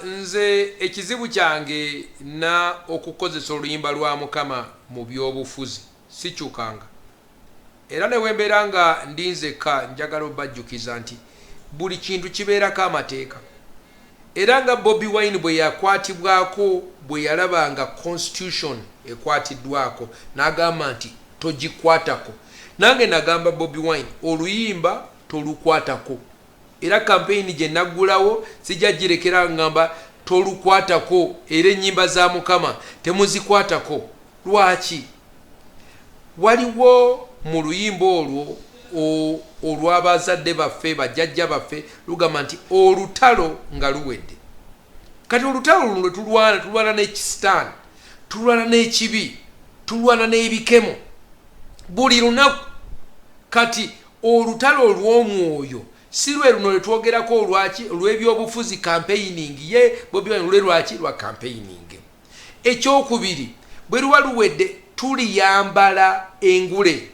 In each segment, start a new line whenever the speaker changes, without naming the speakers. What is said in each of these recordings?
nze ekizibu kyange na okukozesa oluyimba lwa Mukama mu byobufuzi sikyukanga era ne wembeera nga ndinzeka njagala obajjukiza nti buli kintu kibeerako amateeka era nga Bobi Wine bwe yakwatibwako bwe yalabanga constitution ekwatiddwako n'agamba nti togikwatako nange nagamba Bobi Wine oluyimba tolukwatako era campaign gye naggulawo sijja girekera ngamba tolukwatako era ennyimba za Mukama temuzikwatako. Lwaki? Waliwo mu luyimba olwo olw'abazadde baffe bajjajja baffe lugamba nti olutalo nga luwedde. Kati olutalo luno tulwana n'ekisitaani, tulwana n'ekibi, tulwana n'ebikemo buli lunaku. Kati olutalo olw'omwoyo si lwe luno lwe twogerako olwaki olw'ebyobufuzi campaigning ye Bobi Wine lwe lwaki lwa campaigning. Ekyokubiri bwe luwa luwedde tuliyambala engule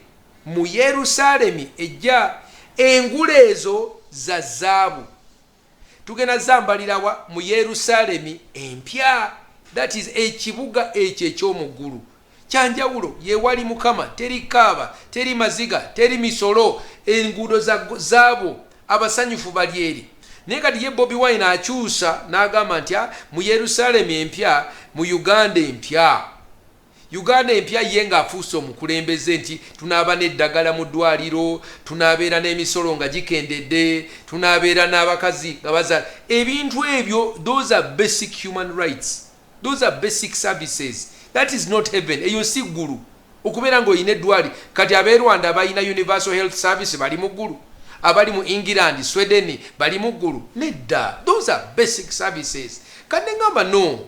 mu Yerusaalemi ejja engule ezo za zaabu tugenda zambalirawa mu Yerusaalemi empya, that is ekibuga ekyo eky'omuggulu kyanjawulo ye wali Mukama, teri kaaba, teri maziga, teri misolo, enguudo za zaabu, abasanyufu bali eri. Naye kati ye Bobi Wine akyusa n'agamba nti mu Yerusaalemi empya, mu Uganda empya. Uganda empya ye ng'afuuse omukulembeze nti tunaaba n'eddagala mu ddwaliro, tunaabeera n'emisolo nga gikendedde, tunaabeera n'abakazi nga bazaala. Ebintu ebyo, those are basic human rights, those are basic services. That is not heaven. Eyo si ggulu okubeera ng'olina eddwali. Kati ab'e Rwanda abalina universal health service bali mu ggulu, abali mu England, Sweden bali mu ggulu. Nedda, those are basic services. Kati ngamba no,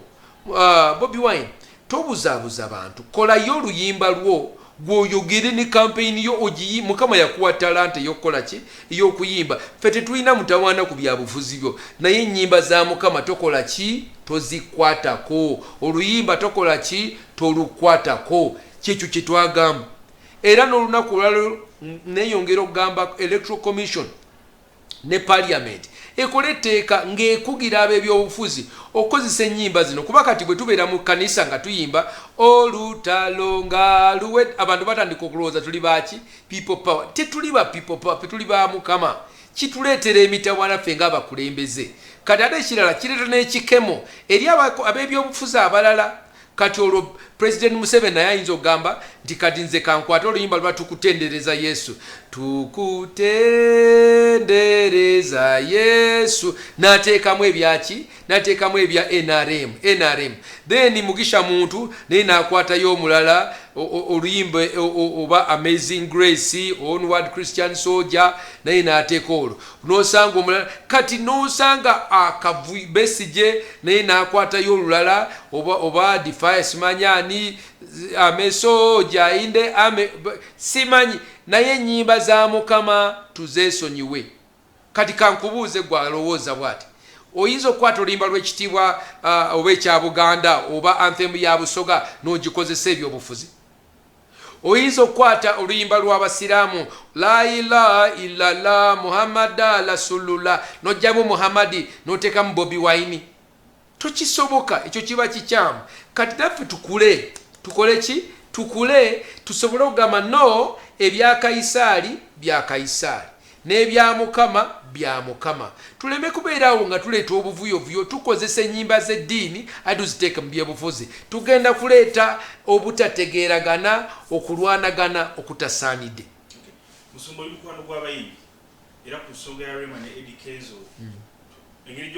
Bobi Wine tobuzaabuza bantu, kolayo oluyimba lwo gwoyogere ne campaign yo ogiyi. Mukama yakuwa talanta y'okukola ki ey'okuyimba. Ffe tetulina mutawaana ku byabufuzi byo, naye ennyimba za Mukama tokola ki tozikwatako, oluyimba tokola ki tolukwatako. Kyekyo kye twagamba. Era n'olunaku olwaliro neeyongera okugamba Electoral Commission ne Parliament ekole etteeka ng'ekugira ab'ebyobufuzi okukozesa ennyimba zino, kuba kati bwe tubeera mu kanisa nga tuyimba olutalo nga luwe abantu batandika okulowooza tuli baki people power. Tetuli ba people power, tuli ba Mukama. Kituleetera emitawaana ffe ng'abakulembeze. Kati ate ekirala kireeta n'ekikemo eri ab'ebyobufuzi abalala. Kati olwo President Museveni naye ayinza okugamba nti kati nze kankwata oluyimba lwa tukutendereza Yesu, tukutendereza Yesu, n'ateekamu ebyaki, n'ateekamu ebya NRM. Then Mugisha muntu naye n'akwatayo omulala oluyimba oba Amazing Grace, Onward Christian Soldier, naye n'ateeka olwo. N'osanga omulala kati n'osanga akavuyo Besigye naye n'akwatayo olulala oba Defy simanyani amesoja inde simanyi, naye ennyimba za Mukama tuzeesonyiwe. Kati kankubuuze gwe alowooza bw'ati, oyinza okukwata oluyimba lw'ekitiibwa oba ekya Buganda oba anthem ya Busoga n'ogikozesa ebyobufuzi? Oyinza okukwata oluyimba lw'Abasiraamu la ilaha illallah Muhammada rasulullah n'oggyamu Muhammadi n'oteekamu Bobi Wine? Tokisoboka, ekyo kiba kikyamu. Kati naffe tukule, tukole ki? Tukule tusobole okugamba no, ebya Kaisaali bya Kaisaali n'ebya Mukama bya Mukama. Tuleme kubeerawo nga tuleeta obuvuyovuyo tukozesa ennyimba z'eddiini ate tuziteeka mu byobufuzi. Tugenda kuleeta obutategeeragana, okulwanagana okutasaanidde.
Musumba y'omukwano gw'abayimbi era ku nsonga ya Rema ne Eddie Kenzo engeri